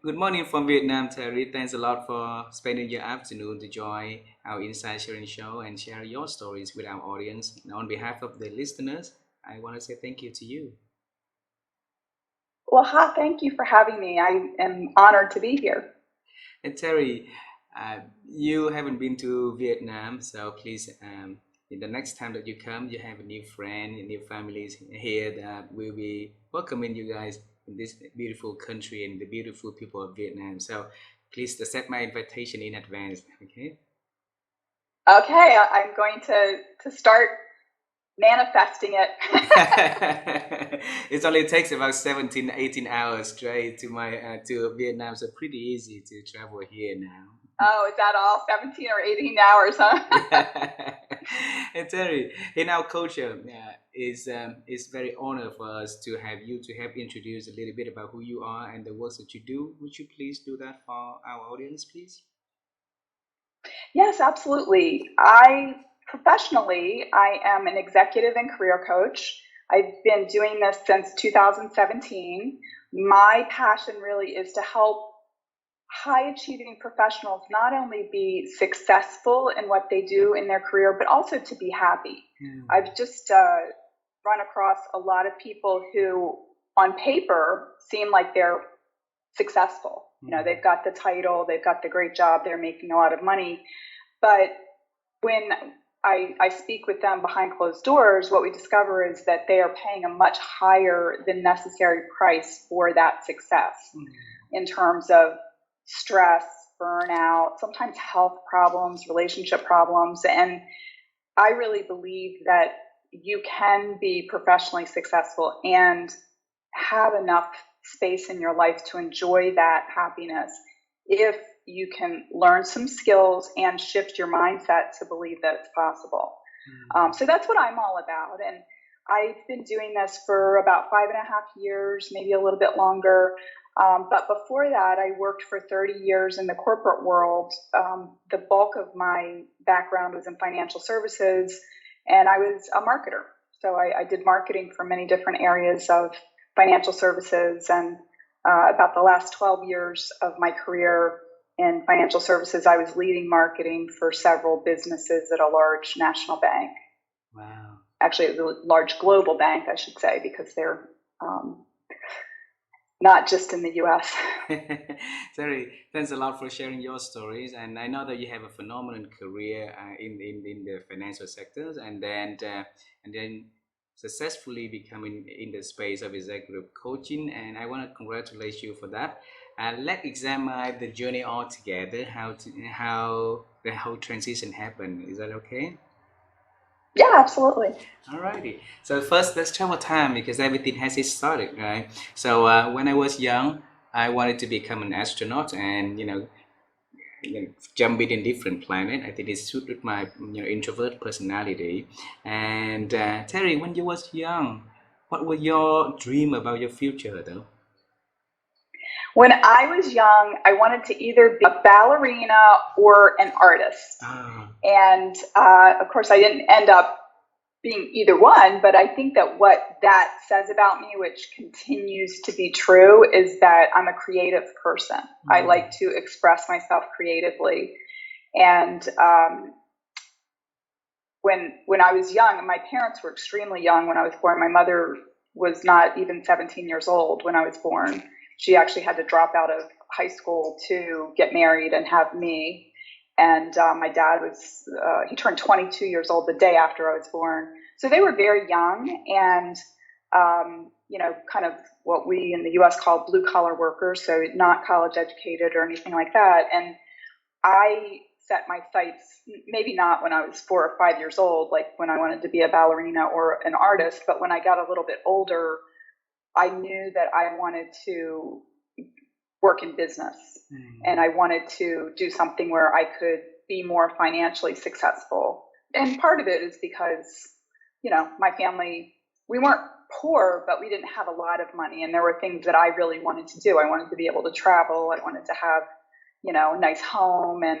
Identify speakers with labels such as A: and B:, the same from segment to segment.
A: Good morning from Vietnam, Terry. Thanks a lot for spending your afternoon to join our Inside Sharing show and share your stories with our audience. And on behalf of the listeners, I want to say thank you to you.
B: Well, hi, thank you for having me. I am honored to be here.
A: And Terry, you haven't been to Vietnam, so please, in the next time that you come, you have a new friend, a new families here that will be welcoming you guys in this beautiful country and the beautiful people of Vietnam. So please accept my invitation in advance. Okay.
B: Okay, I'm going to start manifesting it.
A: It only takes about 17, 18 hours straight to Vietnam, so pretty easy to travel here now.
B: Oh, is that all? 17 or 18 hours, huh?
A: Yeah. And Terry, in our culture, it's very honor for us to have you to help introduce a little bit about who you are and the works that you do. Would you please do that for our audience, please?
B: Yes, absolutely. I am an executive and career coach. I've been doing this since 2017. My passion really is to help high achieving professionals not only be successful in what they do in their career, but also to be happy.
A: Mm.
B: I've just run across a lot of people who, on paper, seem like they're successful. You know,
A: Mm.
B: they've got the title, they've got the great job, they're making a lot of money. But when I speak with them behind closed doors, what we discover is that they are paying a much higher than necessary price for that success
A: Mm.
B: in terms of stress, burnout, sometimes health problems, relationship problems. And I really believe that you can be professionally successful and have enough space in your life to enjoy that happiness if you can learn some skills and shift your mindset to believe that it's possible.
A: Mm.
B: So that's what I'm all about. And I've been doing this for about 5.5 years, maybe a little bit longer. But before that, I worked for 30 years in the corporate world. The bulk of my background was in financial services, and I was a marketer. So I did marketing for many different areas of financial services. And about the last 12 years of my career in financial services, I was leading marketing for several businesses at a large national bank.
A: Wow.
B: Actually, a large global bank, I should say, because they're um, not just in the US.
A: Terry, thanks a lot for sharing your stories. And I know that you have a phenomenal career in the financial sectors, and then successfully becoming in the space of executive coaching. And I want to congratulate you for that. Let's examine the journey all together. How the whole transition happened. Is that okay?
B: Yeah, absolutely.
A: Alrighty. So first, let's travel time because everything has its started, right? So when I was young, I wanted to become an astronaut, and jump between different planet. I think it suited my introvert personality. And Terry, when you was young, what were your dream about your future, though?
B: When I was young, I wanted to either be a ballerina or an artist.
A: Ah.
B: And of course, I didn't end up being either one, but I think that what that says about me, which continues to be true, is that I'm a creative person. I
A: Mm.
B: like to express myself creatively. And when I was young, my parents were extremely young when I was born. My mother was not even 17 years old when I was born. She actually had to drop out of high school to get married and have me. And my dad was, he turned 22 years old the day after I was born. So they were very young and, kind of what we in the US call blue collar workers, so not college educated or anything like that. And I set my sights, maybe not when I was 4 or 5 years old, like when I wanted to be a ballerina or an artist, but when I got a little bit older, I knew that I wanted to work in business
A: Mm.
B: and I wanted to do something where I could be more financially successful. And part of it is because, my family, we weren't poor, but we didn't have a lot of money. And there were things that I really wanted to do. I wanted to be able to travel. I wanted to have, a nice home and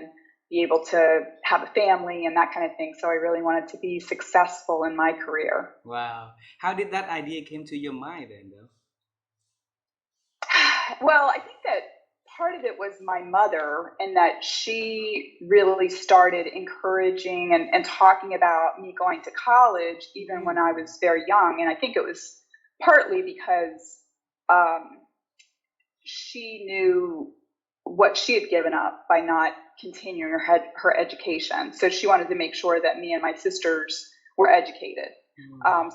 B: be able to have a family and that kind of thing. So I really wanted to be successful in my career.
A: Wow. How did that idea came to your mind then, though?
B: Well, I think that part of it was my mother, and that she really started encouraging and talking about me going to college even when I was very young. And I think it was partly because she knew what she had given up by not continuing her education. So she wanted to make sure that me and my sisters were educated.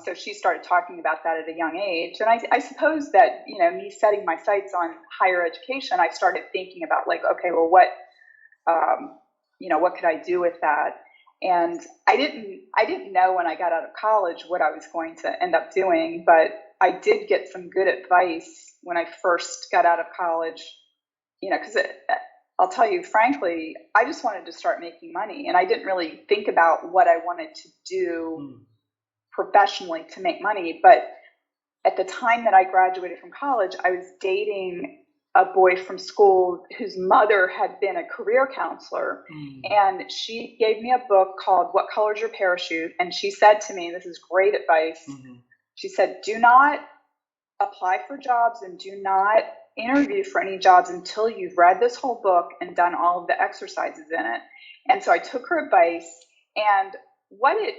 B: So she started talking about that at a young age. And I suppose that, me setting my sights on higher education, I started thinking about like, okay, well, what could I do with that? And I didn't know when I got out of college what I was going to end up doing, but I did get some good advice when I first got out of college, because I'll tell you, frankly, I just wanted to start making money, and I didn't really think about what I wanted to do professionally to make money. But at the time that I graduated from college, I was dating a boy from school whose mother had been a career counselor. And she gave me a book called What Color's Your Parachute? And she said to me, this is great advice. She said, do not apply for jobs and do not interview for any jobs until you've read this whole book and done all of the exercises in it. And so I took her advice, and what it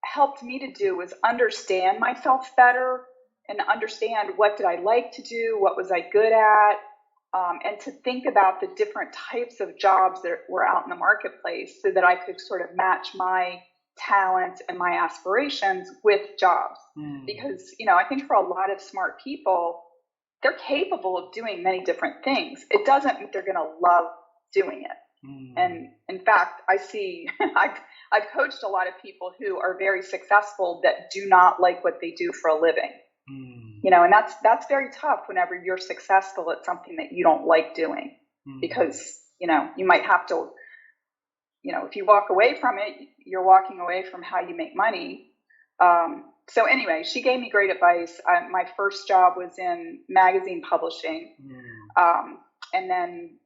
B: helped me to do was understand myself better and understand what did I like to do, what was I good at, and to think about the different types of jobs that were out in the marketplace so that I could sort of match my talent and my aspirations with jobs. Because, I think for a lot of smart people, they're capable of doing many different things. It doesn't mean they're going to love doing it. And in fact, I see, I've coached a lot of people who are very successful that do not like what they do for a living. And that's very tough whenever you're successful at something that you don't like doing, because, you might have to, if you walk away from it, you're walking away from how you make money. So anyway, she gave me great advice. My first job was in magazine publishing. And then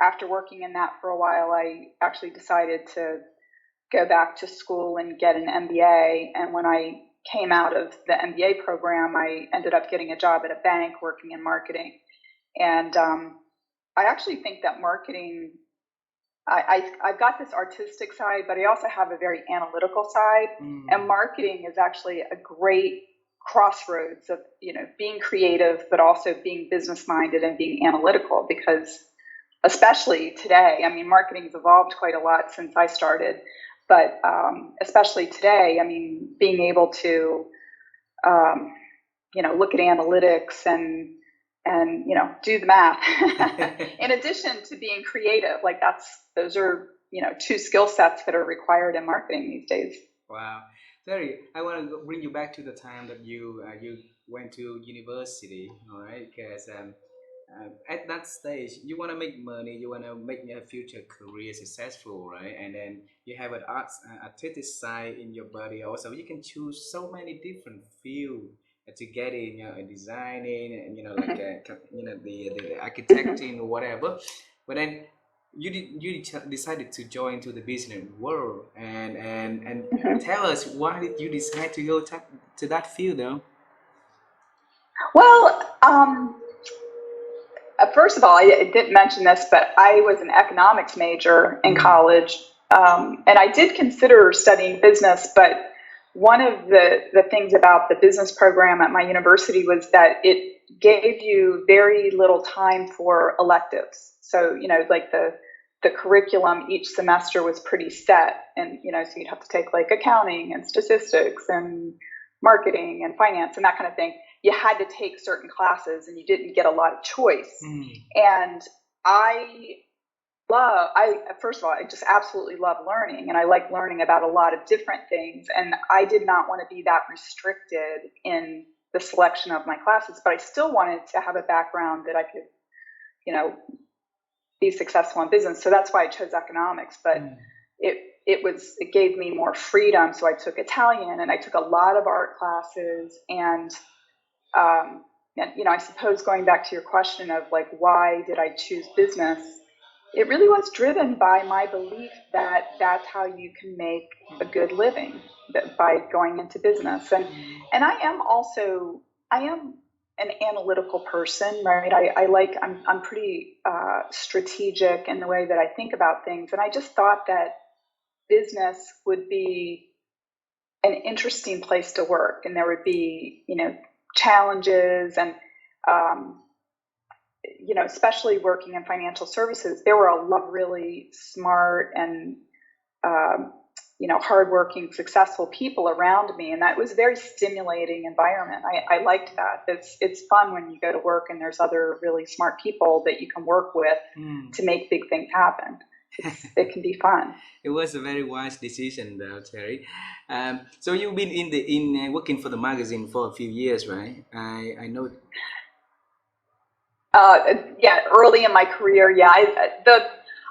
B: after working in that for a while, I actually decided to go back to school and get an MBA. And when I came out of the MBA program, I ended up getting a job at a bank working in marketing. And I actually think that marketing, I've got this artistic side, but I also have a very analytical side. And marketing is actually a great crossroads of, being creative, but also being business minded and being analytical, because especially today, marketing has evolved quite a lot since I started, but especially today, being able to, look at analytics and do the math in addition to being creative, like those are, two skill sets that are required in marketing these days.
A: Wow. Terry, I want to bring you back to the time that you went to university, all right? Because at that stage, you want to make money, you want to make your future career successful, right? And then you have an artistic side in your body also. You can choose so many different fields to get in, designing, and the architecting or whatever. But then you decided to join to the business world, and tell us, why did you decide to go to that field though?
B: Well, first of all, I didn't mention this, but I was an economics major in college, and I did consider studying business, but one of the things about the business program at my university was that it gave you very little time for electives. So, like the curriculum each semester was pretty set, and, so you'd have to take like accounting and statistics and marketing and finance and that kind of thing. You had to take certain classes and you didn't get a lot of choice. And first of all, I just absolutely love learning, and I like learning about a lot of different things. And I did not want to be that restricted in the selection of my classes, but I still wanted to have a background that I could, be successful in business. So that's why I chose economics. But it gave me more freedom. So I took Italian and I took a lot of art classes. And I suppose going back to your question of like, why did I choose business? It really was driven by my belief that that's how you can make a good living, that by going into business. And I am an analytical person, right? I'm pretty strategic in the way that I think about things. And I just thought that business would be an interesting place to work, and there would be, challenges and, especially working in financial services, there were a lot of really smart and, hardworking, successful people around me, and that was a very stimulating environment. I liked that. It's fun when you go to work and there's other really smart people that you can work with to make big things happen. It can be fun.
A: It was a very wise decision, though, Terry. So you've been working for the magazine for a few years, right? I know.
B: Yeah, early in my career, yeah.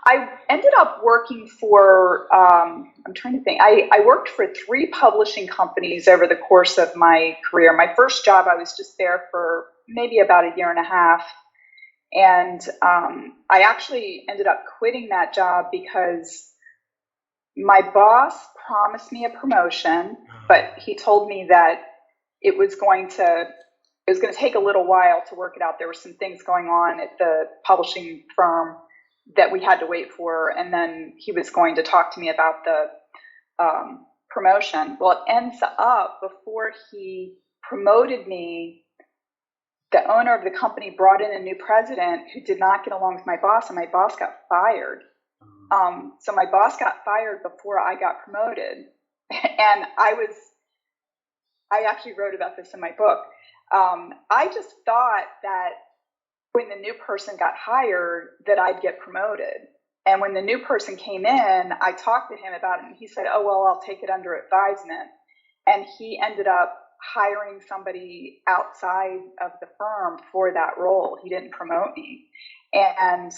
B: I ended up working for, I'm trying to think, I worked for 3 publishing companies over the course of my career. My first job, I was just there for maybe about a year and a half. And I actually ended up quitting that job because my boss promised me a promotion, but he told me that it was going to take a little while to work it out. There were some things going on at the publishing firm that we had to wait for, and then he was going to talk to me about the promotion. Well, it ends up, before he promoted me, the owner of the company brought in a new president who did not get along with my boss, and my boss got fired. So my boss got fired before I got promoted. And I actually wrote about this in my book. I just thought that when the new person got hired, that I'd get promoted. And when the new person came in, I talked to him about it, and he said, "Oh, well, I'll take it under advisement." And he ended up hiring somebody outside of the firm for that role. He didn't promote me. And,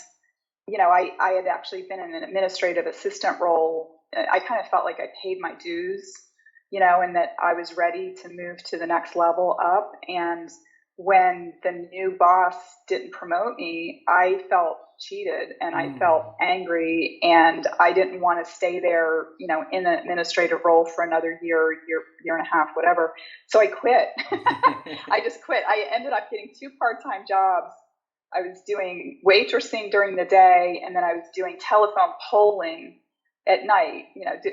B: I had actually been in an administrative assistant role. I kind of felt like I paid my dues, and that I was ready to move to the next level up. And when the new boss didn't promote me, I felt cheated and I felt angry, and I didn't want to stay there, in an administrative role for another year and a half, whatever. So I quit. I just quit. I ended up getting 2 part-time jobs. I was doing waitressing during the day, and then I was doing telephone polling at night,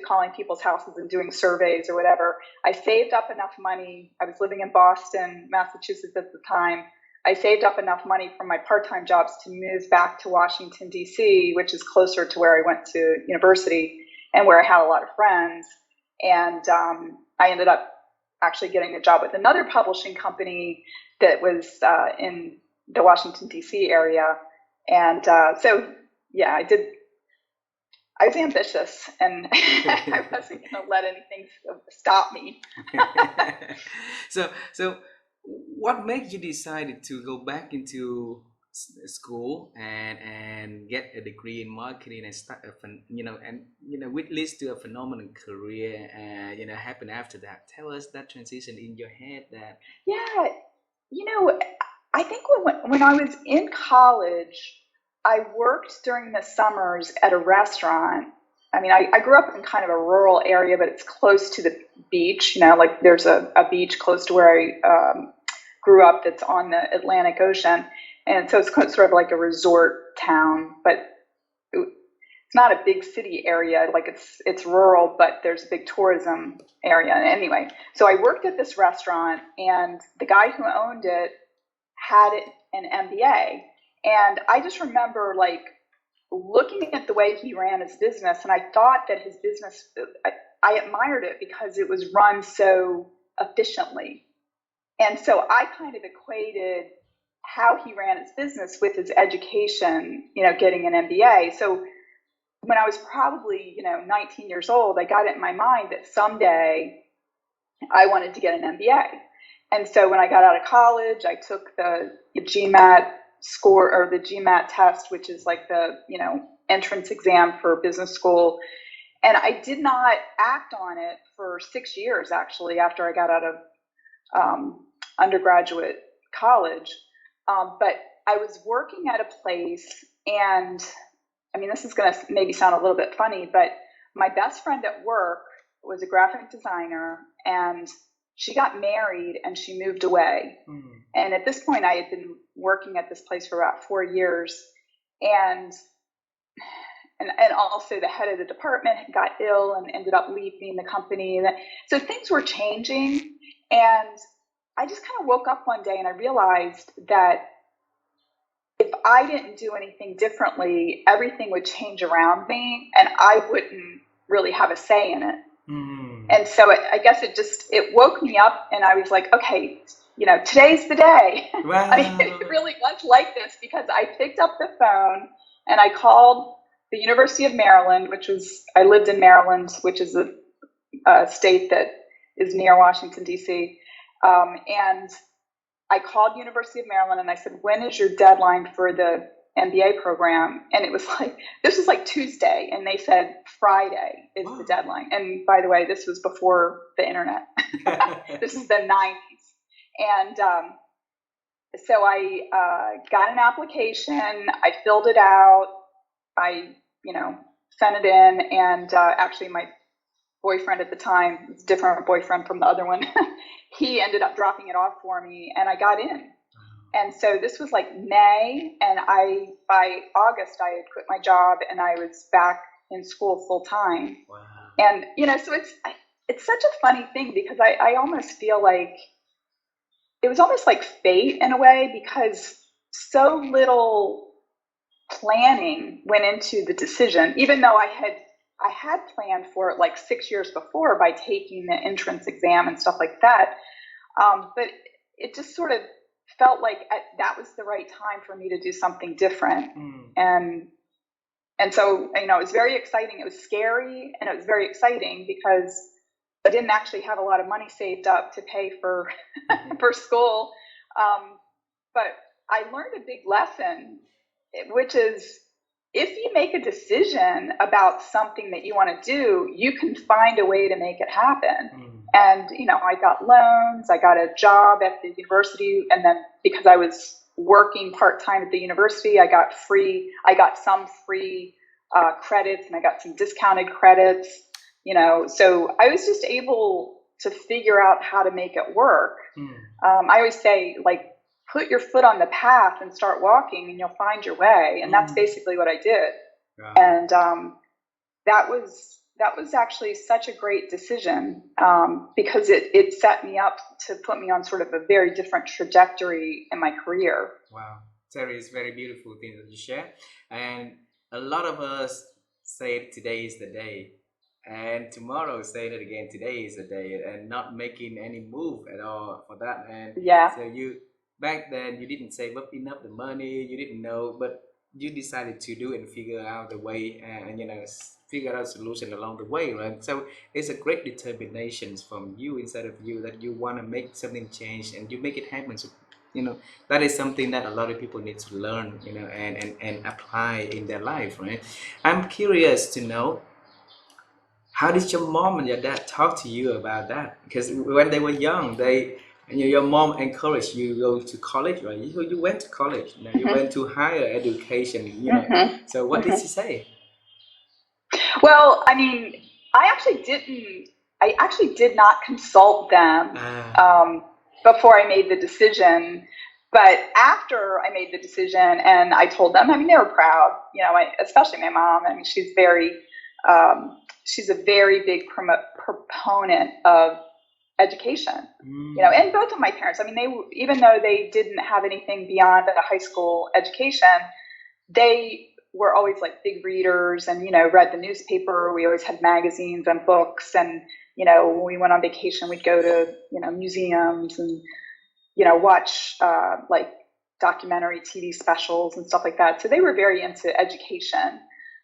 B: calling people's houses and doing surveys or whatever. I saved up enough money. I was living in Boston, Massachusetts at the time. I saved up enough money from my part-time jobs to move back to Washington, D.C., which is closer to where I went to university and where I had a lot of friends. And I ended up actually getting a job with another publishing company that was in the Washington, D.C. area. And so, yeah, I was ambitious, and I wasn't going to let anything stop me.
A: So what made you decide to go back into school and get a degree in marketing and start which leads to a phenomenal career happen after that? Tell us that transition in your head. That
B: Yeah, I think when I was in college, I worked during the summers at a restaurant. I mean, I grew up in kind of a rural area, but it's close to the beach. Like there's a beach close to where I grew up that's on the Atlantic Ocean. And so it's sort of like a resort town, but it's not a big city area. Like it's rural, but there's a big tourism area. Anyway, so I worked at this restaurant, and the guy who owned it had an MBA. And I just remember looking at the way he ran his business, and I thought that his business, I admired it because it was run so efficiently. And so I kind of equated how he ran his business with his education, getting an MBA. So when I was probably, 19 years old, I got it in my mind that someday I wanted to get an MBA. And so when I got out of college, I took the GMAT score, or the GMAT test, which is like the, entrance exam for business school. And I did not act on it for 6 years, actually, after I got out of undergraduate college. But I was working at a place, and I mean, this is going to maybe sound a little bit funny, but my best friend at work was a graphic designer, and she got married and she moved away. And at this point, I had been working at this place for about 4 years, and also the head of the department got ill and ended up leaving the company. So things were changing, and I just kind of woke up one day and I realized that if I didn't do anything differently, everything would change around me, and I wouldn't really have a say in it. And so I guess it woke me up, and I was like, okay, today's the day.
A: Wow.
B: I mean, it really was like this, because I picked up the phone and I called the University of Maryland, I lived in Maryland, which is a state that is near Washington, D.C. And I called University of Maryland and I said, when is your deadline for the MBA program? And this was like Tuesday, and they said Friday is the deadline. And by the way, this was before the internet. This is the 90s. And so I got an application, I filled it out, I sent it in, and actually my boyfriend at the time, different boyfriend from the other one, he ended up dropping it off for me, and I got in. And so this was like May, and by August I had quit my job and I was back in school full time.
A: Wow.
B: And so it's such a funny thing, because I almost feel like it was almost like fate in a way, because so little planning went into the decision, even though I had planned for it like 6 years before by taking the entrance exam and stuff like that. But it just sort of felt like that was the right time for me to do something different. And so, it was very exciting. It was scary, and it was very exciting, because I didn't actually have a lot of money saved up to pay for for school. But I learned a big lesson, which is, if you make a decision about something that you want to do, you can find a way to make it happen. And, I got loans, I got a job at the university, and then because I was working part-time at the university, I got some free credits, and I got some discounted credits, so I was just able to figure out how to make it work. I always say, put your foot on the path and start walking, and you'll find your way. And that's basically what I did.
A: Yeah.
B: And that was actually such a great decision, because it set me up to put me on sort of a very different trajectory in my career.
A: Wow, Terry, it's very beautiful thing that you share. And a lot of us say today is the day, and tomorrow say it again, today is the day, and not making any move at all for that. And
B: yeah.
A: So back then you didn't save up enough the money, you didn't know, but you decided to do and figure out the way, and figure out solution along the way, right? So it's a great determination from you, inside of you, that you want to make something change and you make it happen. So that is something that a lot of people need to learn, and apply in their life, right? I'm curious to know, how did your mom and your dad talk to you about that? Because when they were young, your mom encouraged you to go to college, right? You went to college, you went to higher education, So what did she say?
B: Well, I mean, I actually did not consult them before I made the decision. But after I made the decision and I told them, I mean, they were proud, especially my mom. I mean, she's a very big proponent of education, and both of my parents. I mean, even though they didn't have anything beyond a high school education, they were always like big readers and, read the newspaper. We always had magazines and books. And, when we went on vacation, we'd go to, museums and, watch like documentary TV specials and stuff like that. So they were very into education.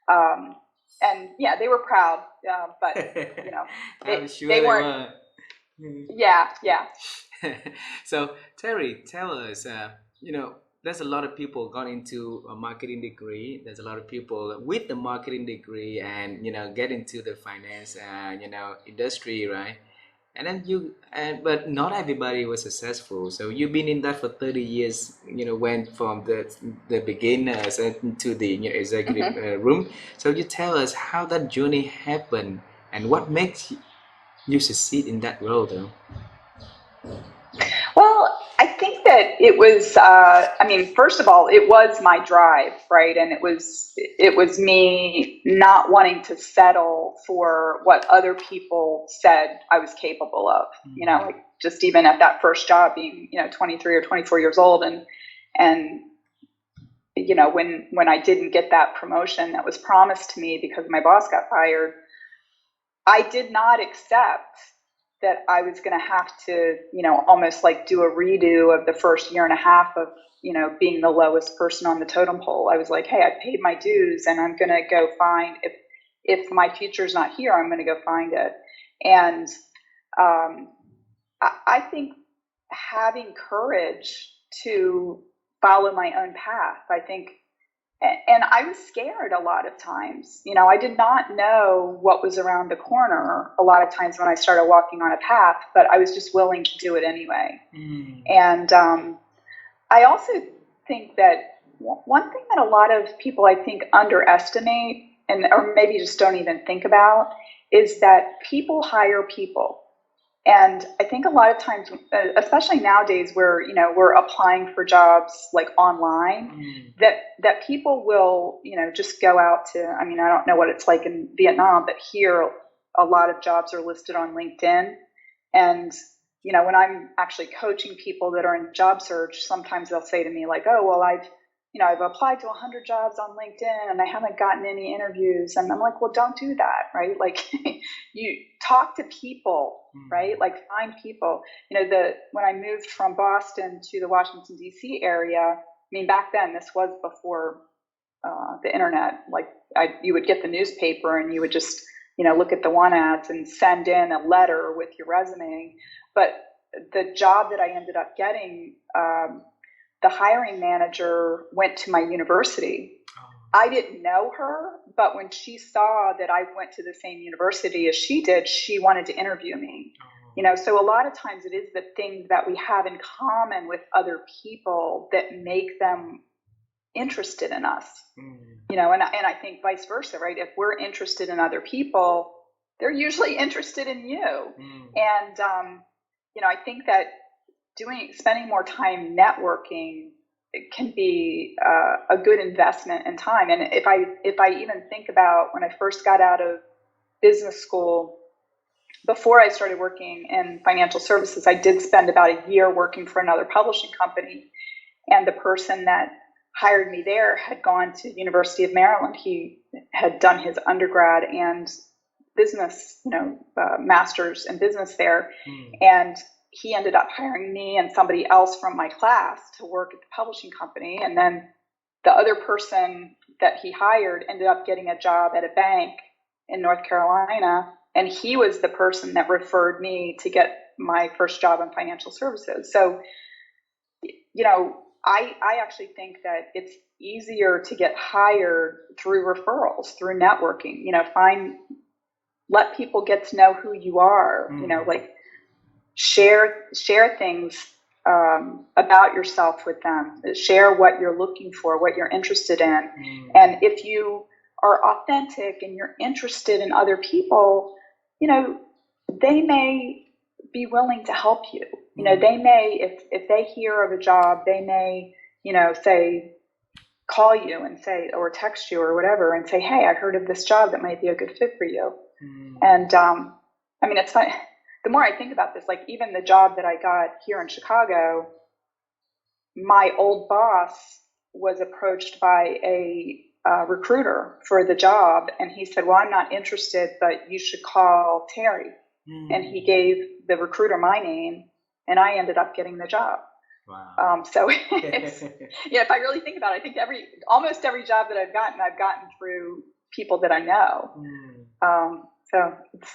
B: And yeah, they were proud. But,
A: I'm sure
B: they weren't. Yeah.
A: So Terry, tell us, there's a lot of people got into a marketing degree. There's a lot of people with the marketing degree and get into the finance industry, right? And then but not everybody was successful. So you've been in that for 30 years. Went from the beginners into the executive room. So you tell us how that journey happened and what makes you succeed in that role, though.
B: Well, I think that it was. I mean, first of all, it was my drive, right? And it was me not wanting to settle for what other people said I was capable of. Like just even at that first job, being 23 or 24 years old, and when I didn't get that promotion that was promised to me because my boss got fired, I did not accept that I was going to have to, almost like do a redo of the first year and a half of, being the lowest person on the totem pole. I was like, hey, I paid my dues and I'm going to go find, if my future's not here, I'm going to go find it. And I think having courage to follow my own path, I think, and I was scared a lot of times. I did not know what was around the corner a lot of times when I started walking on a path, but I was just willing to do it anyway. And I also think that one thing that a lot of people, I think, underestimate or maybe just don't even think about is that people hire people. And I think a lot of times, especially nowadays where, we're applying for jobs like online, that people will, just go out to, I mean, I don't know what it's like in Vietnam, but here a lot of jobs are listed on LinkedIn. And, when I'm actually coaching people that are in job search, sometimes they'll say to me like, oh, well, I've applied to 100 jobs on LinkedIn and I haven't gotten any interviews. And I'm like, well, don't do that, right? Like you talk to people, right? Like find people. When I moved from Boston to the Washington, D.C. area, I mean, back then, this was before the internet. Like you would get the newspaper and you would just, look at the want ads and send in a letter with your resume. But the job that I ended up getting, the hiring manager went to my university. I didn't know her, but when she saw that I went to the same university as she did, she wanted to interview me. So a lot of times it is the things that we have in common with other people that make them interested in us. And I think vice versa, right? If we're interested in other people, they're usually interested in you. And I think that spending more time networking can be a good investment in time. And if I even think about when I first got out of business school, before I started working in financial services, I did spend about a year working for another publishing company. And the person that hired me there had gone to University of Maryland. He had done his undergrad and business, master's in business there. And he ended up hiring me and somebody else from my class to work at the publishing company. And then the other person that he hired ended up getting a job at a bank in North Carolina. And he was the person that referred me to get my first job in financial services. So, I actually think that it's easier to get hired through referrals, through networking, let people get to know who you are, like share things about yourself with them, share what you're looking for, what you're interested in. And if you are authentic and you're interested in other people, they may be willing to help you. They may, if they hear of a job, they may, say, call you and say, or text you or whatever and say, hey, I heard of this job that might be a good fit for you. And I mean, it's fun. The more I think about this, like even the job that I got here in Chicago, my old boss was approached by a recruiter for the job. And he said, well, I'm not interested, but you should call Terry. And he gave the recruiter my name and I ended up getting the job.
A: Wow.
B: So it's, if I really think about it, I think almost every job that I've gotten through people that I know. So it's,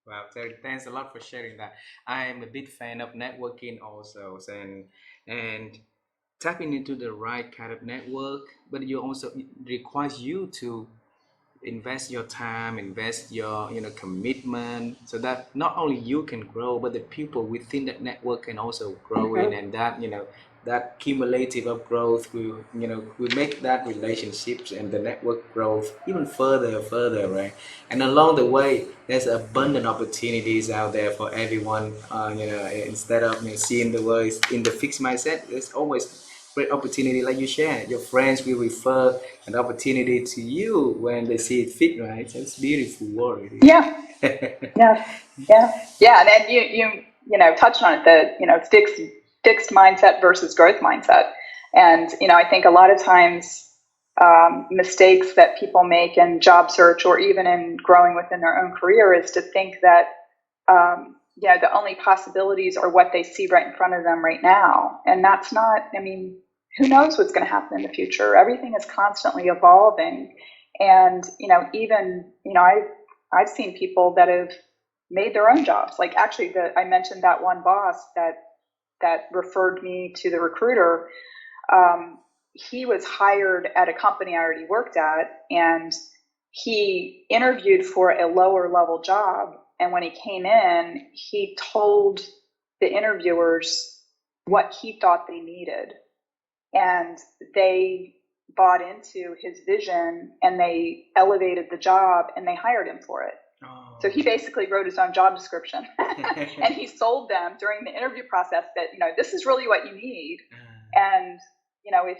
A: wow, Terry, thanks a lot for sharing that. I'm a big fan of networking also, and tapping into the right kind of network, but you also it requires you to invest your time, invest your commitment, so that not only you can grow, but the people within that network can also grow in, and that that cumulative of growth will make that relationships and the network growth even further, right? And along the way, there's abundant opportunities out there for everyone. Instead of seeing the world in the fixed mindset, there's always great opportunity, like you share. Your friends will refer an opportunity to you when they see it fit, right? So it's beautiful world.
B: Yeah. Yeah. Yeah. Yeah. And then you touched on it, that, fixed mindset versus growth mindset. And, I think a lot of times, mistakes that people make in job search or even in growing within their own career is to think that, the only possibilities are what they see right in front of them right now. And that's not, who knows what's going to happen in the future? Everything is constantly evolving. And, I've seen people that have made their own jobs. Like, actually, I mentioned that one boss that referred me to the recruiter. He was hired at a company I already worked at, and he interviewed for a lower level job. And when he came in, he told the interviewers what he thought they needed. And they bought into his vision, and they elevated the job, and they hired him for it. Oh. So he basically wrote his own job description and he sold them during the interview process that, this is really what you need. And,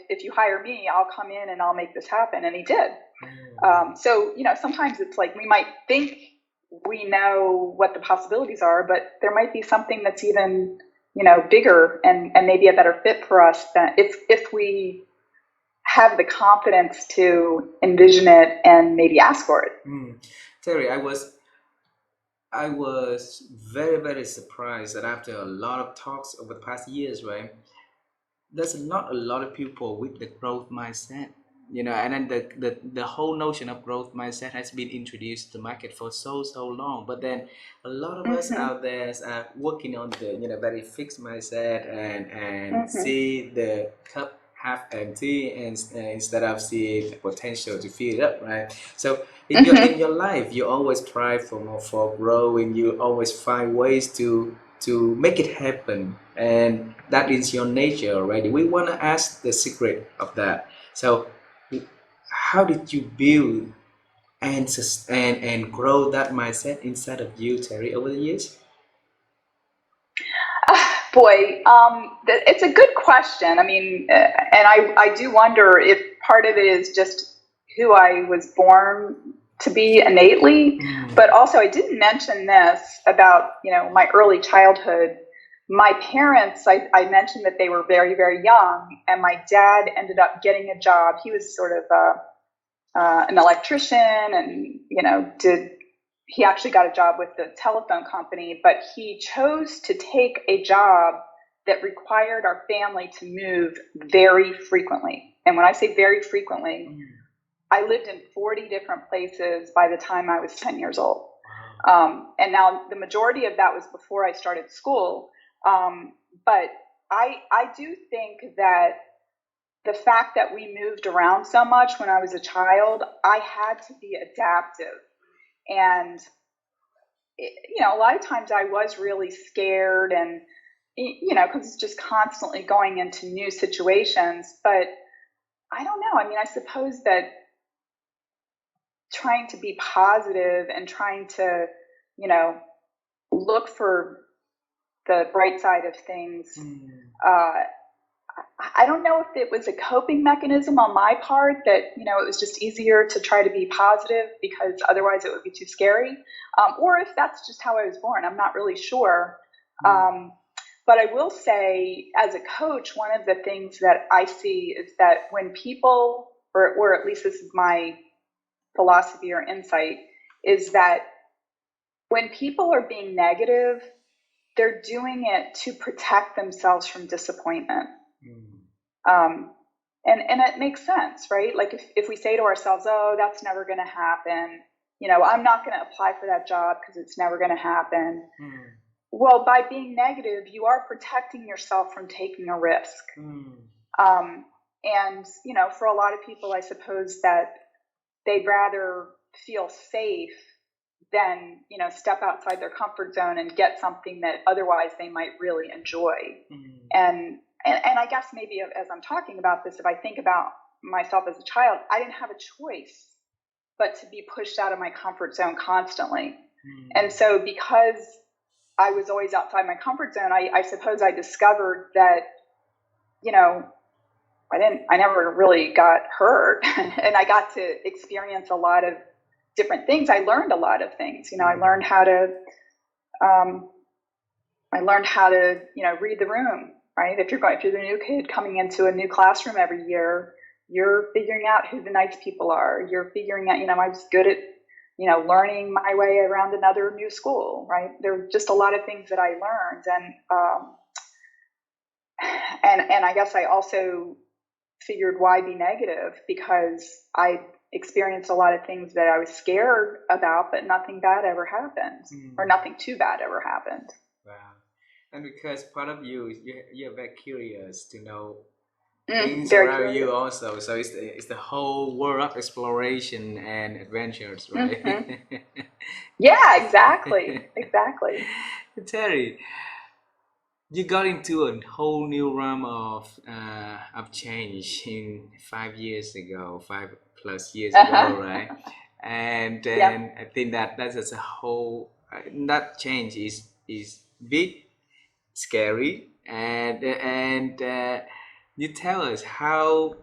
B: if you hire me, I'll come in and I'll make this happen. And he did. So, sometimes it's like we might think we know what the possibilities are, but there might be something that's even, bigger and maybe a better fit for us than if we have the confidence to envision it and maybe ask for it.
A: Terry, I was very, very surprised that after a lot of talks over the past years, right, there's not a lot of people with the growth mindset, and then the whole notion of growth mindset has been introduced to the market for so long. But then a lot of us out there are working on the very fixed mindset and see the cup half empty, and instead of seeing the potential to fill it up, right? So in your life, you always try for more, for growing. You always find ways to make it happen, and that is your nature already. We want to ask the secret of that. So how did you build and grow that mindset inside of you, Terry, over the years?
B: Boy, it's a good question. And I do wonder if part of it is just who I was born to be innately, but also I didn't mention this about, my early childhood. My parents, I mentioned that they were very, very young, and my dad ended up getting a job. He was sort of an electrician, and, he actually got a job with the telephone company, but he chose to take a job that required our family to move very frequently. And when I say very frequently, I lived in 40 different places by the time I was 10 years old. And now the majority of that was before I started school. But I do think that the fact that we moved around so much when I was a child, I had to be adaptive. And, a lot of times I was really scared, and, because it's just constantly going into new situations. But I don't know. I suppose that trying to be positive and trying to, look for the bright side of things, I don't know if it was a coping mechanism on my part that, it was just easier to try to be positive because otherwise it would be too scary. Or if that's just how I was born. I'm not really sure. But I will say, as a coach, one of the things that I see is that when people, or at least this is my philosophy or insight, is that when people are being negative, they're doing it to protect themselves from disappointment. And it makes sense, right? Like if we say to ourselves, oh, that's never going to happen, I'm not going to apply for that job because it's never going to happen. Well, by being negative, you are protecting yourself from taking a risk. And, for a lot of people, I suppose that they'd rather feel safe than, step outside their comfort zone and get something that otherwise they might really enjoy. and I guess maybe as I'm talking about this, if I think about myself as a child, I didn't have a choice but to be pushed out of my comfort zone constantly. And so because I was always outside my comfort zone, I suppose I discovered that, you know, I never really got hurt and I got to experience a lot of different things. I learned a lot of things. I learned how to, read the room, right? If you're the new kid coming into a new classroom every year, you're figuring out who the nice people are. You're figuring out, I was good at, learning my way around another new school, right? There were just a lot of things that I learned. And I guess I also figured why be negative, because I experienced a lot of things that I was scared about, but nothing bad ever happened, or nothing too bad ever happened.
A: Wow. And because part of you're very curious to know things around you also, so it's the whole world of exploration and adventures, right?
B: Yeah, exactly.
A: Terry, you got into a whole new realm of change in 5 years ago, 5+ years ago, right? And then I think that's as a whole that change is big, scary, and you tell us how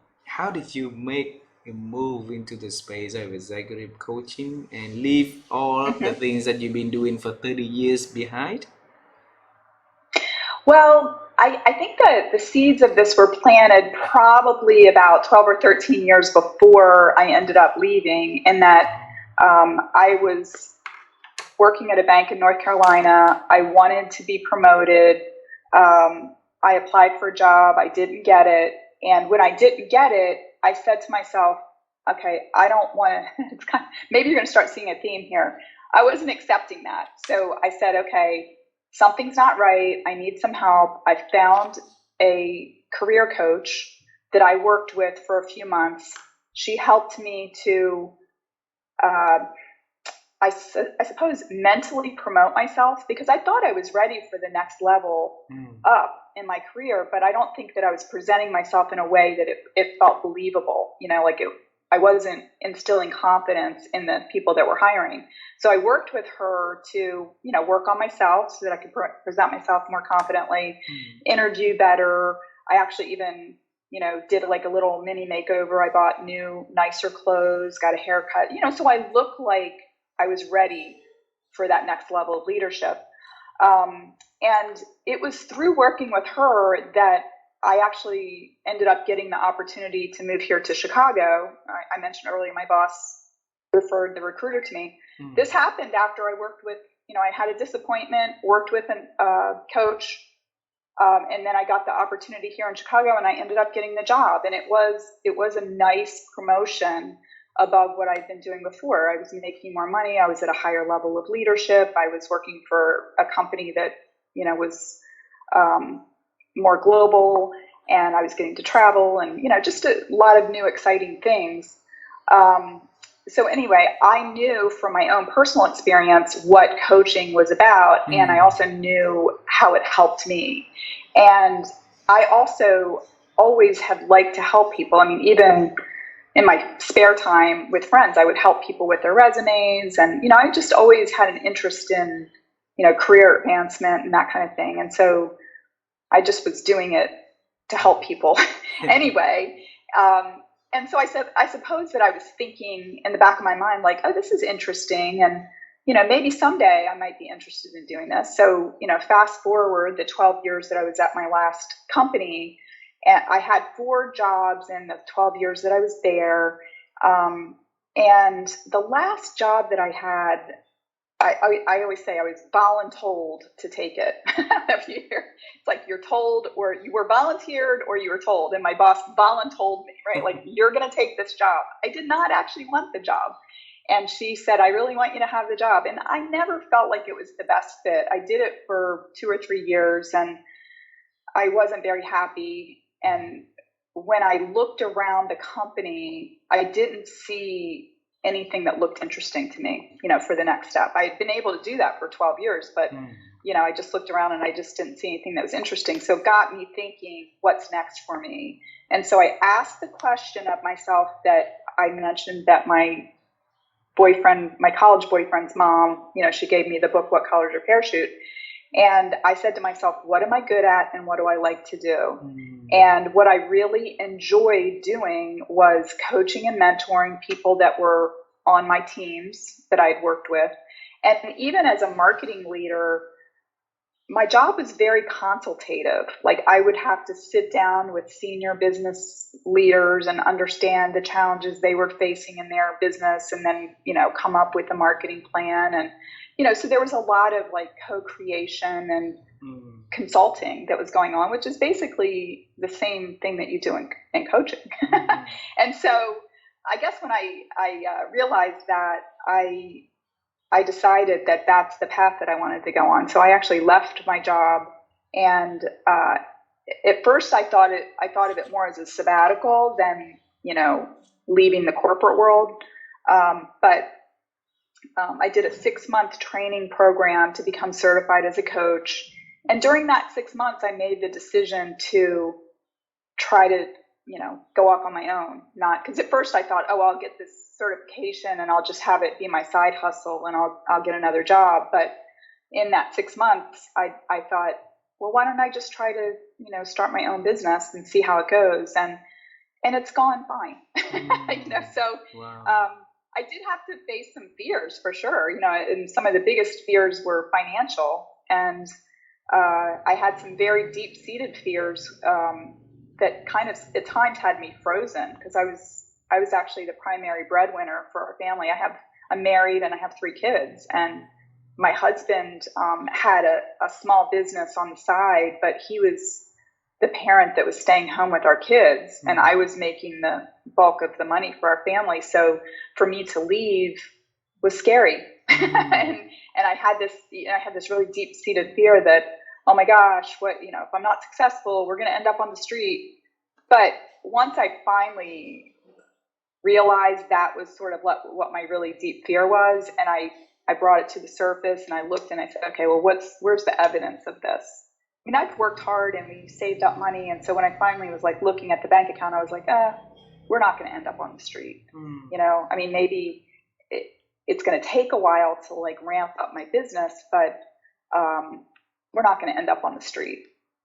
A: did you make a move into the space of executive coaching and leave all of the things that you've been doing for 30 years behind?
B: Well, I think that the seeds of this were planted probably about 12 or 13 years before I ended up leaving, in that I was working at a bank in North Carolina. I wanted to be promoted. I applied for a job. I didn't get it. And when I didn't get it, I said to myself, okay, I don't want to, maybe you're going to start seeing a theme here. I wasn't accepting that. So I said, okay, something's not right. I need some help. I found a career coach that I worked with for a few months. She helped me to, I suppose, mentally promote myself, because I thought I was ready for the next level up in my career, but I don't think that I was presenting myself in a way that it felt believable. I wasn't instilling confidence in the people that were hiring. So I worked with her to, work on myself so that I could present myself more confidently, interview better. I actually even, did like a little mini makeover. I bought new, nicer clothes, got a haircut, so I look like I was ready for that next level of leadership. And it was through working with her that I actually ended up getting the opportunity to move here to Chicago. I mentioned earlier, my boss referred the recruiter to me. This happened after I worked with, I had a disappointment, worked with a coach, and then I got the opportunity here in Chicago, and I ended up getting the job. And it was a nice promotion above what I'd been doing before. I was making more money. I was at a higher level of leadership. I was working for a company that, was more global, and I was getting to travel, and, just a lot of new exciting things. So anyway, I knew from my own personal experience what coaching was about, and I also knew how it helped me. And I also always have liked to help people. I mean, even in my spare time with friends, I would help people with their resumes. And, I just always had an interest in, career advancement and that kind of thing. And so I just was doing it to help people anyway. And so I suppose that I was thinking in the back of my mind, like, oh, this is interesting. And, maybe someday I might be interested in doing this. So, fast forward the 12 years that I was at my last company, and I had 4 jobs in the 12 years that I was there. And the last job that I had, I always say I was voluntold to take it. It's like you're told, or you were volunteered, or you were told. And my boss voluntold me, right? Like, you're going to take this job. I did not actually want the job. And she said, I really want you to have the job. And I never felt like it was the best fit. I did it for 2 or 3 years, and I wasn't very happy. And when I looked around the company, I didn't see anything that looked interesting to me, for the next step. I had been able to do that for 12 years, but, I just looked around and I just didn't see anything that was interesting. So it got me thinking, what's next for me? And so I asked the question of myself that I mentioned that my college boyfriend's mom, she gave me the book, What Color's Your Parachute? And I said to myself, what am I good at and what do I like to do? And what I really enjoyed doing was coaching and mentoring people that were on my teams that I'd worked with. And even as a marketing leader, my job was very consultative. Like I would have to sit down with senior business leaders and understand the challenges they were facing in their business and then, come up with a marketing plan. And, so there was a lot of like co-creation and consulting that was going on, which is basically the same thing that you do in coaching. And so I guess when I realized that, I decided that that's the path that I wanted to go on. So I actually left my job, and at first I thought of it more as a sabbatical than leaving the corporate world. But I did a 6-month training program to become certified as a coach, and during that 6 months, I made the decision to try to go off on my own. Not because at first I thought, oh, I'll get this certification and I'll just have it be my side hustle and I'll get another job. But in that 6 months, I thought, well, why don't I just try to start my own business and see how it goes? And it's gone fine. So
A: Wow.
B: I did have to face some fears for sure. And some of the biggest fears were financial, and I had some very deep-seated fears that kind of at times had me frozen, because I was actually the primary breadwinner for our family. I'm married and I have 3 kids, and my husband had a small business on the side, but he was the parent that was staying home with our kids, and I was making the bulk of the money for our family. So for me to leave was scary. and I had this really deep-seated fear that, oh my gosh, what, if I'm not successful, we're going to end up on the street. But once I finally realized that was sort of what my really deep fear was, and I brought it to the surface and I looked and I said, okay, well, where's the evidence of this? I mean, I've worked hard and we saved up money. And so when I finally was like looking at the bank account, I was like, we're not going to end up on the street. I mean, maybe it's going to take a while to like ramp up my business, but we're not going to end up on the street.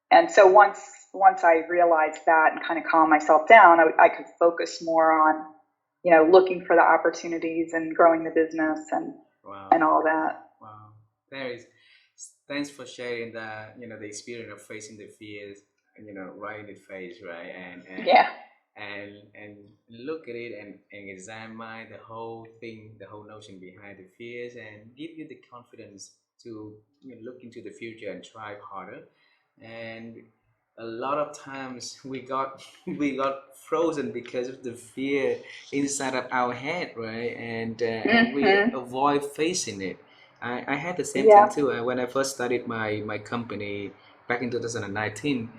B: And so once I realized that and kind of calmed myself down, I could focus more on, looking for the opportunities and growing the business and all that.
A: Wow. Thanks for sharing the experience of facing the fears, right in the face, right? And look at it and examine the whole thing, the whole notion behind the fears, and give you the confidence to look into the future and try harder. And a lot of times we got frozen because of the fear inside of our head, right? And we avoid facing it. I had the same thing too. When I first started my company back in 2019,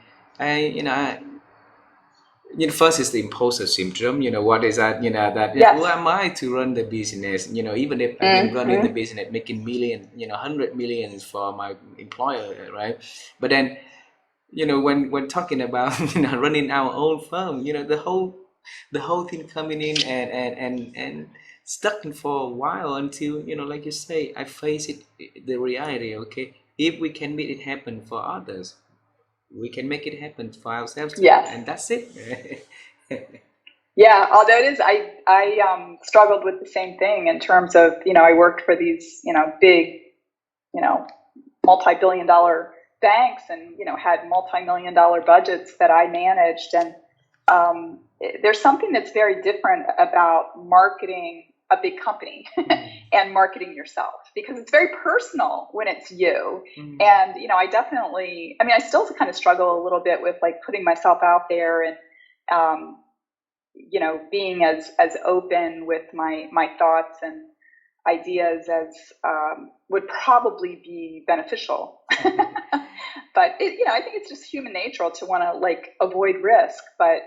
A: first is the imposter syndrome. What is that? That who am I to run the business? Even if I've been running the business, making million, 100 millions for my employer, right? But then, when talking about running our own firm, the whole thing coming in and stuck in for a while until like you say, I face it, the reality. Okay, if we can make it happen for others, we can make it happen for ourselves too, and that's it.
B: Yeah, although it is, I struggled with the same thing in terms of, I worked for these, big, multi-billion-dollar banks and, had multi-million-dollar budgets that I managed. And there's something that's very different about marketing a big company and marketing yourself, because it's very personal when it's you. And, I still kind of struggle a little bit with like putting myself out there and, being as open with my thoughts and ideas as would probably be beneficial. But I think it's just human nature to want to like avoid risk. But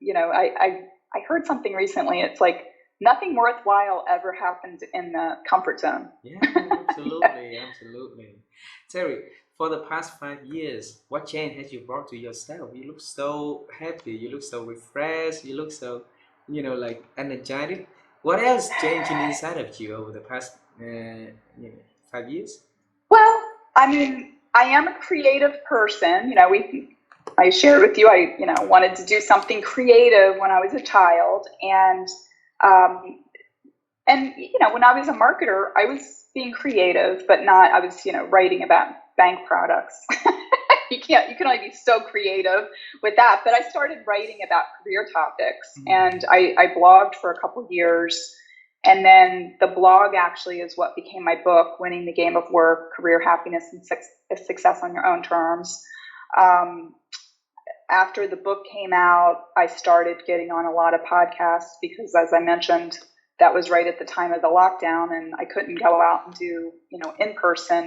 B: I heard something recently. It's like nothing worthwhile ever happens in the comfort zone.
A: Yeah, absolutely, absolutely. Terry, for the past 5 years, what change has you brought to yourself? You look so happy, you look so refreshed, you look so, like energetic. What else changed inside of you over the past, 5 years?
B: Well, I mean, I am a creative person. I shared with you, wanted to do something creative when I was a child. Um, when I was a marketer, I was being creative, but not, I was, writing about bank products. You can only be so creative with that. But I started writing about career topics,
A: Mm.
B: and I blogged for a couple years. And then the blog actually is what became my book, Winning the Game of Work, Career Happiness and Success on Your Own Terms. Um, After the book came out, I started getting on a lot of podcasts because, as I mentioned, that was right at the time of the lockdown, and I couldn't go out and do, in person,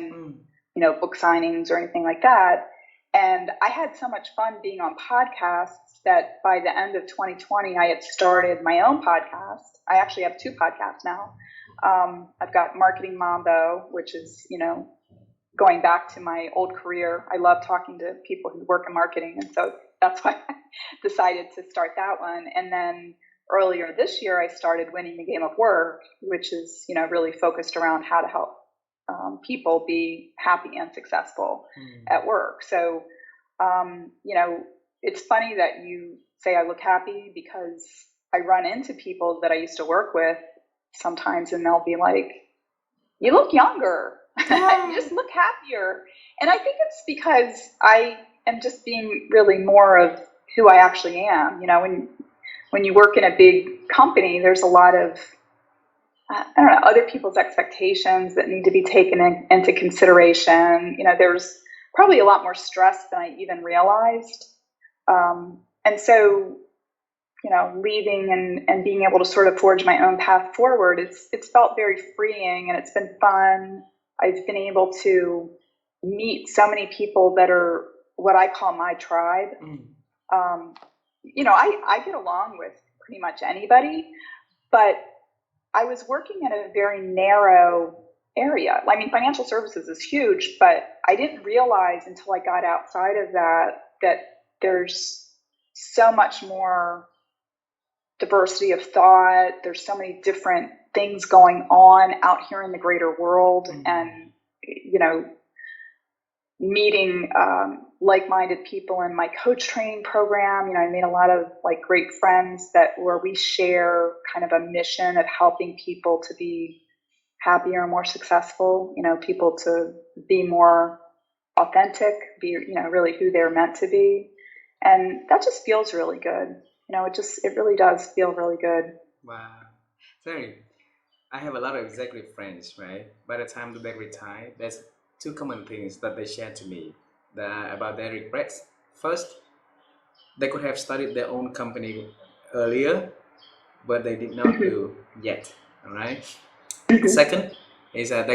A: Mm.
B: book signings or anything like that. And I had so much fun being on podcasts that by the end of 2020, I had started my own podcast. I actually have two podcasts now. I've got Marketing Mambo, which is, going back to my old career. I love talking to people who work in marketing. And so that's why I decided to start that one. And then earlier this year, I started Winning the Game of Work, which is, really focused around how to help people be happy and successful
A: Mm.
B: at work. So, it's funny that you say I look happy because I run into people that I used to work with sometimes, and they'll be like, "You look younger. You just look happier." And I think it's because I am just being really more of who I actually am. When you work in a big company, there's a lot of I don't know, other people's expectations that need to be taken into consideration. There's probably a lot more stress than I even realized. And so, leaving and being able to sort of forge my own path forward, it's felt very freeing, and it's been fun. I've been able to meet so many people that are what I call my tribe.
A: Mm.
B: Um, I get along with pretty much anybody, but I was working in a very narrow area. I mean, financial services is huge, but I didn't realize until I got outside of that there's so much more diversity of thought. There's so many different things going on out here in the greater world,
A: Mm.
B: and meeting like-minded people in my coach training program. I made a lot of great friends where we share kind of a mission of helping people to be happier and more successful. People to be more authentic, be really who they're meant to be, and that just feels really good. It really does feel really good.
A: Wow. Terry, I have a lot of executive friends, right? By the time that they retire, there's two common things that they share to me about their regrets. First, they could have started their own company earlier, but they did not
B: Mhm.
A: do yet. All right.
B: Mhm.
A: Second is that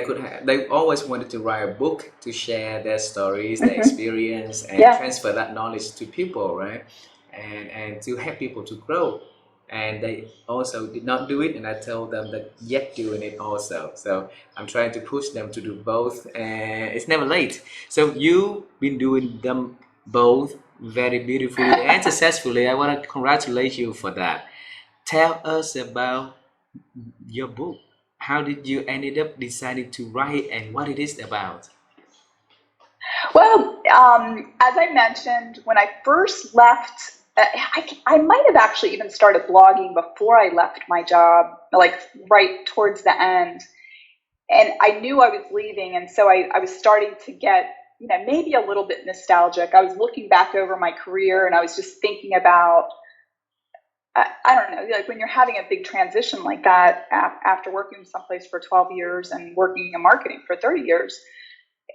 A: they always wanted to write a book to share their stories, their
B: Mhm.
A: experience, and
B: Yeah.
A: transfer that knowledge to people, right? And to help people to grow. And they also did not do it, and I told them that yet doing it also. So I'm trying to push them to do both, and it's never late. So you've been doing them both very beautifully and successfully. I want to congratulate you for that. Tell us about your book. How did you ended up deciding to write and what it is about?
B: Well, as I mentioned, when I first left, I might have actually even started blogging before I left my job, like right towards the end. And I knew I was leaving. And so I was starting to get, maybe a little bit nostalgic. I was looking back over my career, and I was just thinking about, I don't know, like when you're having a big transition like that after working someplace for 12 years and working in marketing for 30 years,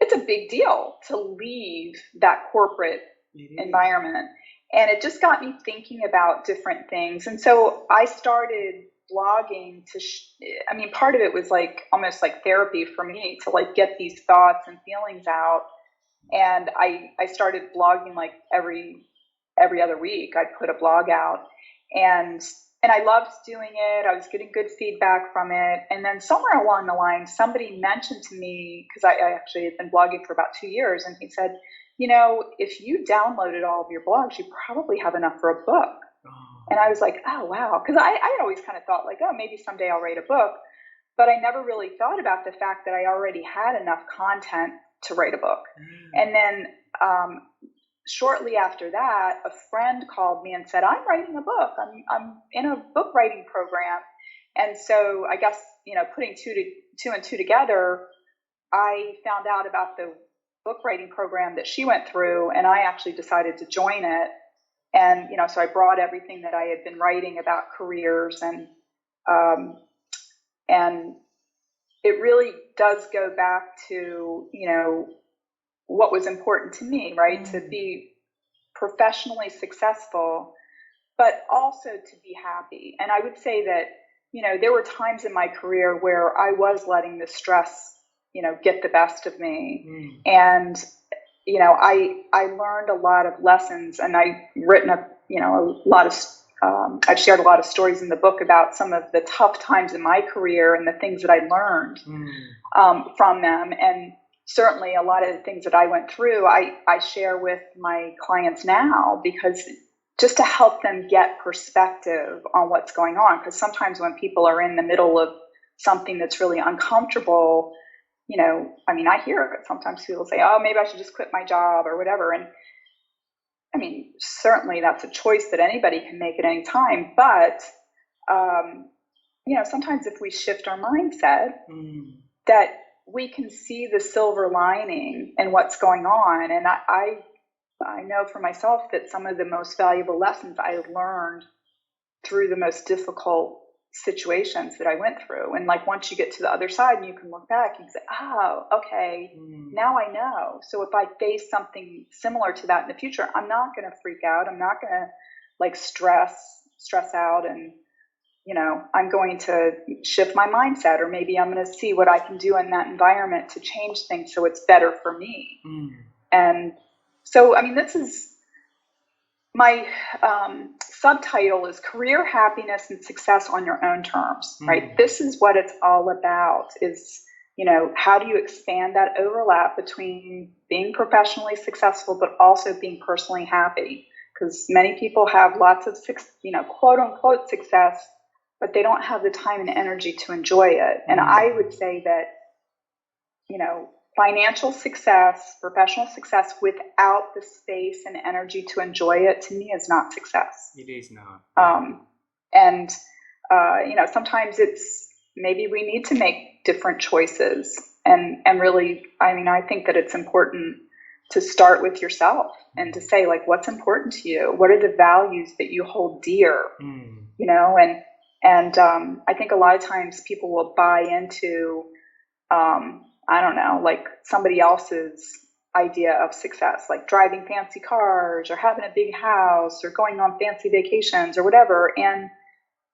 B: it's a big deal to leave that corporate
A: It is.
B: environment. And it just got me thinking about different things. And so I started blogging I mean, part of it was almost like therapy for me to get these thoughts and feelings out. And I started blogging every other week. I'd put a blog out. And and I loved doing it. I was getting good feedback from it. And then somewhere along the line, somebody mentioned to me, because I actually had been blogging for about 2 years, and he said, if you downloaded all of your blogs, you probably have enough for a book. And I was like, oh, wow. Because I had always kind of thought like, oh, maybe someday I'll write a book. But I never really thought about the fact that I already had enough content to write a book. And then shortly after that, a friend called me and said, I'm writing a book. I'm in a book writing program. And so I guess, putting two and two together, I found out about the book writing program that she went through, and I actually decided to join it. And, so I brought everything that I had been writing about careers, and it really does go back to, what was important to me, right? To be professionally successful, but also to be happy. And I would say that, there were times in my career where I was letting the stress, get the best of me. And, I learned a lot of lessons, and I've written I've shared a lot of stories in the book about some of the tough times in my career and the things that I learned from them. And certainly a lot of the things that I went through, I share with my clients now, because just to help them get perspective on what's going on. Because sometimes when people are in the middle of something that's really uncomfortable, I hear it. Sometimes people say, oh, maybe I should just quit my job or whatever. And certainly that's a choice that anybody can make at any time. But, sometimes if we shift our mindset, that we can see the silver lining in what's going on. And I know for myself that some of the most valuable lessons I learned through the most difficult situations that I went through. And like, once you get to the other side and you can look back and say, oh, okay, now I know. So if I face something similar to that in the future, I'm not going to freak out. I'm not going to like stress out, and, I'm going to shift my mindset, or maybe I'm going to see what I can do in that environment to change things so it's better for me. And so, this is my subtitle is Career Happiness and Success on Your Own Terms, right? This is what it's all about, is, how do you expand that overlap between being professionally successful, but also being personally happy? Because many people have lots of, quote unquote success, but they don't have the time and energy to enjoy it. And I would say that, financial success, professional success without the space and energy to enjoy it, to me, is not success.
A: It is not.
B: And sometimes it's, maybe we need to make different choices. And really, I think that it's important to start with yourself and to say, like, what's important to you? What are the values that you hold dear? And I think a lot of times people will buy into, like somebody else's idea of success, like driving fancy cars or having a big house or going on fancy vacations or whatever. And,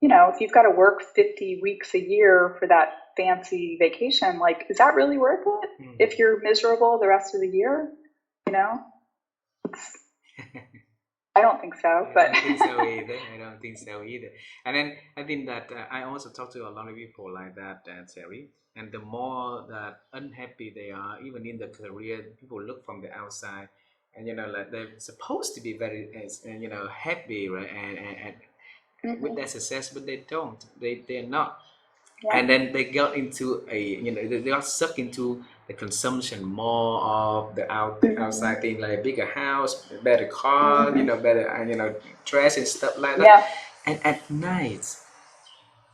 B: if you've got to work 50 weeks a year for that fancy vacation, like, is that really worth it if you're miserable the rest of the year? I don't think so. But
A: I don't think so either. And then I think that I also talk to a lot of people like that, Terry. And the more that unhappy they are, even in the career, people look from the outside, and like they're supposed to be very, happy, right? And with their success, but they don't. They're not. Yeah. And then they got into they got sucked into the consumption more of the outside thing, like a bigger house, better car, better dress and stuff like that. Yeah. And at night,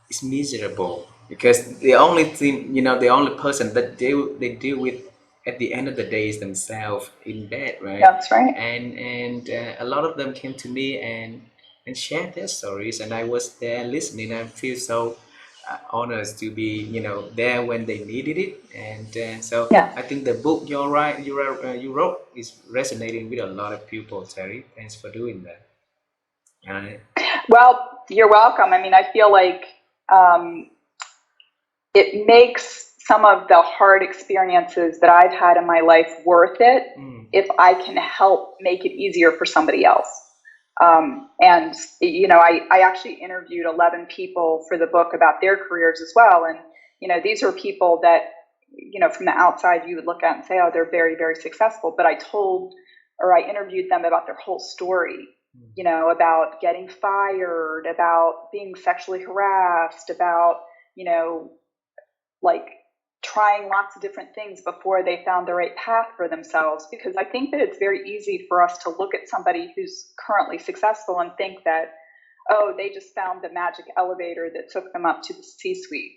A: it's miserable, because the only thing, the only person that they deal with at the end of the day is themselves in bed, right?
B: That's right.
A: And a lot of them came to me and shared their stories, and I was there listening. I feel so honored to be there when they needed it. And so yeah. I think the book you wrote is resonating with a lot of people, Terry. Thanks for doing that.
B: Well, you're welcome. I feel like it makes some of the hard experiences that I've had in my life worth it if I can help make it easier for somebody else. And, I actually interviewed 11 people for the book about their careers as well. And, these are people that, from the outside you would look at and say, oh, they're very, very successful. But I interviewed them about their whole story, about getting fired, about being sexually harassed, about, like trying lots of different things before they found the right path for themselves. Because I think that it's very easy for us to look at somebody who's currently successful and think that, oh, they just found the magic elevator that took them up to the C-suite.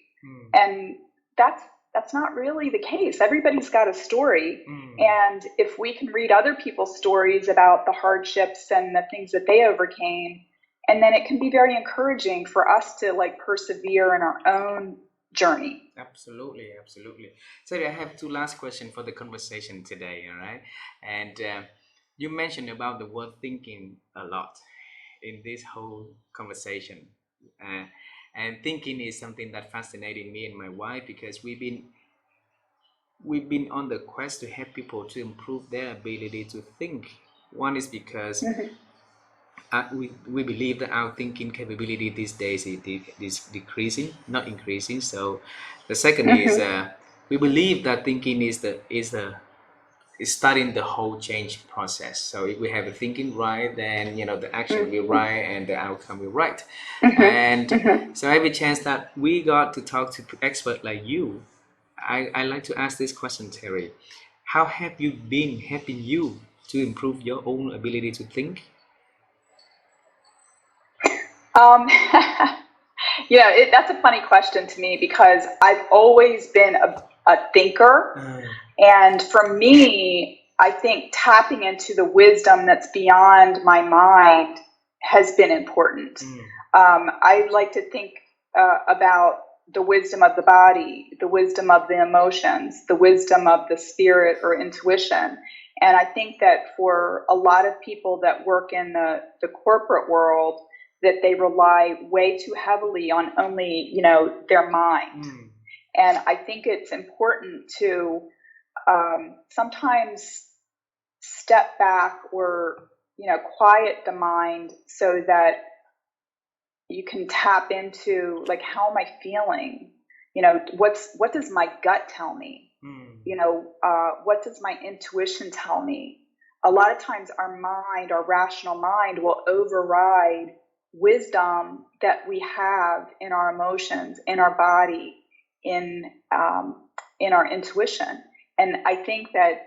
B: And that's not really the case. Everybody's got a story. And if we can read other people's stories about the hardships and the things that they overcame, and then it can be very encouraging for us to like persevere in our own journey.
A: Absolutely, absolutely. So I have two last questions for the conversation today, all right? And you mentioned about the word thinking a lot in this whole conversation. And thinking is something that fascinated me and my wife, because we've been on the quest to help people to improve their ability to think. One is because we believe that our thinking capability these days is decreasing, not increasing. So the second is we believe that thinking is starting the whole change process. So if we have the thinking right, then the action will be right and the outcome will be right. And so every chance that we got to talk to expert like you, I like to ask this question, Terry. How have you been helping you to improve your own ability to think?
B: Um, that's a funny question to me because I've always been a thinker. And for me, I think tapping into the wisdom that's beyond my mind has been important. I like to think about the wisdom of the body, the wisdom of the emotions, the wisdom of the spirit or intuition. And I think that for a lot of people that work in the corporate world, that they rely way too heavily on only, their mind. And I think it's important to sometimes step back or, quiet the mind so that you can tap into like, how am I feeling? What does my gut tell me? What does my intuition tell me? A lot of times our rational mind will override wisdom that we have in our emotions, in our body, in our intuition. And I think that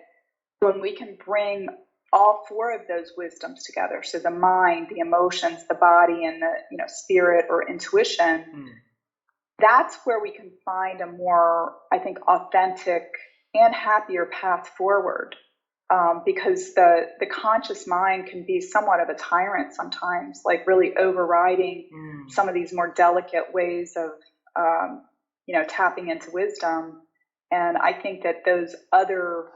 B: when we can bring all four of those wisdoms together, so the mind, the emotions, the body, and the spirit or intuition, that's where we can find a more, I think, authentic and happier path forward. Because the conscious mind can be somewhat of a tyrant sometimes, like really overriding some of these more delicate ways of, tapping into wisdom. And I think that those other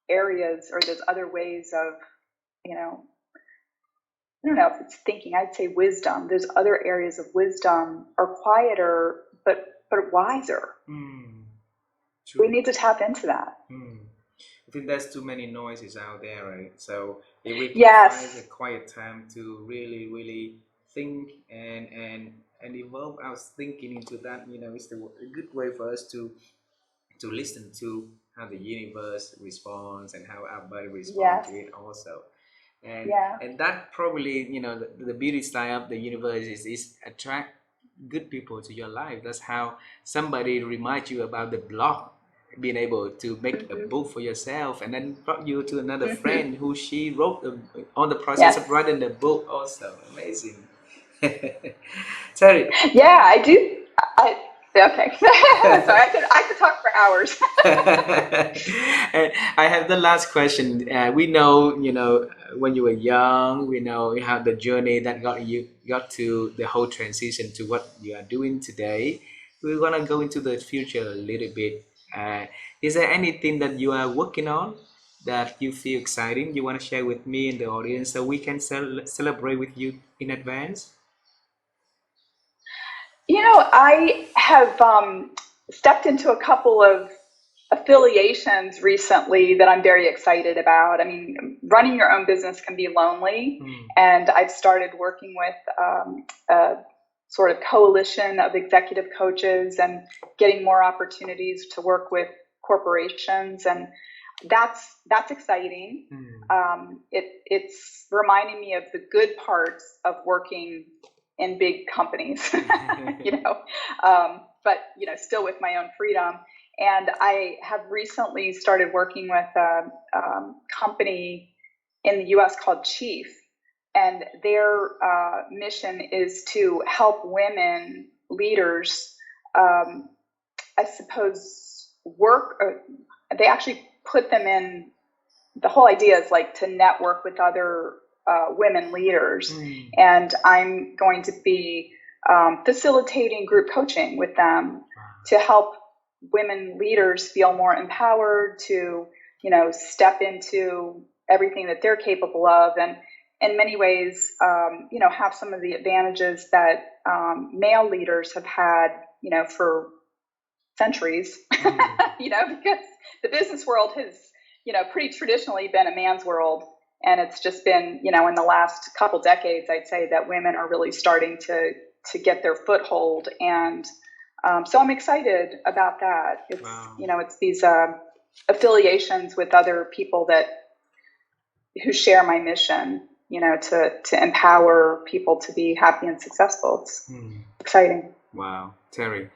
B: areas or those other ways of, I don't know if it's thinking, I'd say wisdom. Those other areas of wisdom are quieter, but wiser. We need to tap into that.
A: I think there's too many noises out there, right? So if we can find a quiet time to really, really think and evolve our thinking into that, it's a good way for us to listen to how the universe responds and how our body responds to it also. And that probably, the beauty style of the universe is attract good people to your life. That's how somebody reminds you about the blog, being able to make a book for yourself, and then brought you to another friend who she wrote on the process of writing the book also. Amazing. Sorry.
B: Yeah, I do. Okay. So I could talk for hours.
A: And I have the last question. We know, when you were young, we know how the journey that got to the whole transition to what you are doing today. We're gonna go into the future a little bit. Is there anything that you are working on that you feel exciting you want to share with me and the audience so we can celebrate with you in advance?
B: I have stepped into a couple of affiliations recently that I'm very excited about. I mean, running your own business can be lonely, and I've started working with a sort of coalition of executive coaches and getting more opportunities to work with corporations, and that's exciting. It's reminding me of the good parts of working in big companies, but still with my own freedom. And I have recently started working with a company in the U.S. called Chief, and their mission is to help women leaders, I suppose, work. They actually put them in. The whole idea is like to network with other women leaders, and I'm going to be facilitating group coaching with them to help women leaders feel more empowered to, step into everything that they're capable of, and in many ways, have some of the advantages that male leaders have had, for centuries, because the business world has, pretty traditionally been a man's world. And it's just been, in the last couple decades, I'd say that women are really starting to get their foothold. And so I'm excited about that. It's, it's these affiliations with other people who share my mission, to empower people to be happy and successful. It's exciting.
A: Wow, Terry.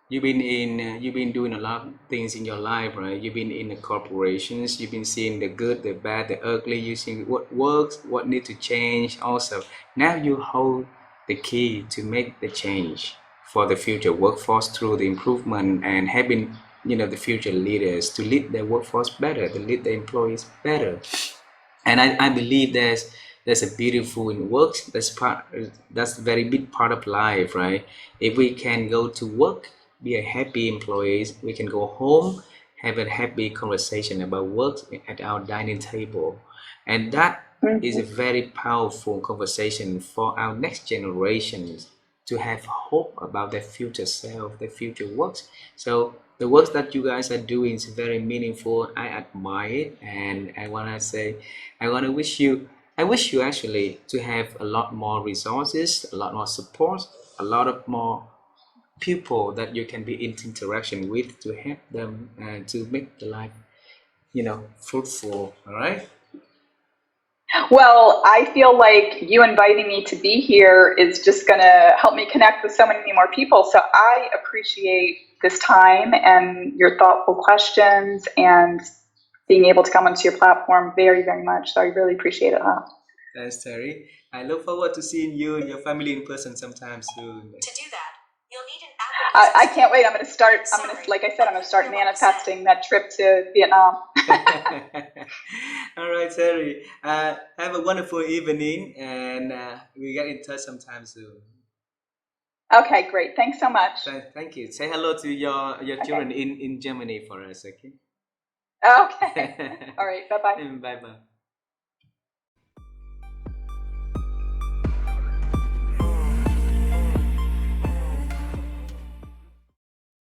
A: You've been doing a lot of things in your life, right? You've been in the corporations, you've been seeing the good, the bad, the ugly, you see what works, what needs to change also. Now you hold the key to make the change for the future workforce through the improvement and having, the future leaders to lead their workforce better, to lead the employees better. And I believe there's a beautiful in work. That's a very big part of life, right? If we can go to work, be a happy employees, we can go home, have a happy conversation about work at our dining table, and that is a very powerful conversation for our next generations to have hope about their future self, their future works. So the work that you guys are doing is very meaningful. I admire it, and I want to wish you actually to have a lot more resources, a lot more support, a lot of more people that you can be in interaction with to help them to make the life, fruitful. All right.
B: Well, I feel like you inviting me to be here is just going to help me connect with so many more people. So I appreciate this time and your thoughtful questions and being able to come onto your platform very, very much. So I really appreciate it.
A: Thanks, Terry. I look forward to seeing you and your family in person sometime soon.
C: To do that, you'll need an app.
B: I can't wait. I'm going to start. Like I said, I'm going to start manifesting that trip to Vietnam.
A: All right, Terry. Have a wonderful evening, and we get in touch sometime soon.
B: Okay, great. Thanks so much.
A: Thank you. Say hello to your children in Germany for us, okay?
B: Okay. All right. Bye bye.
A: Bye bye.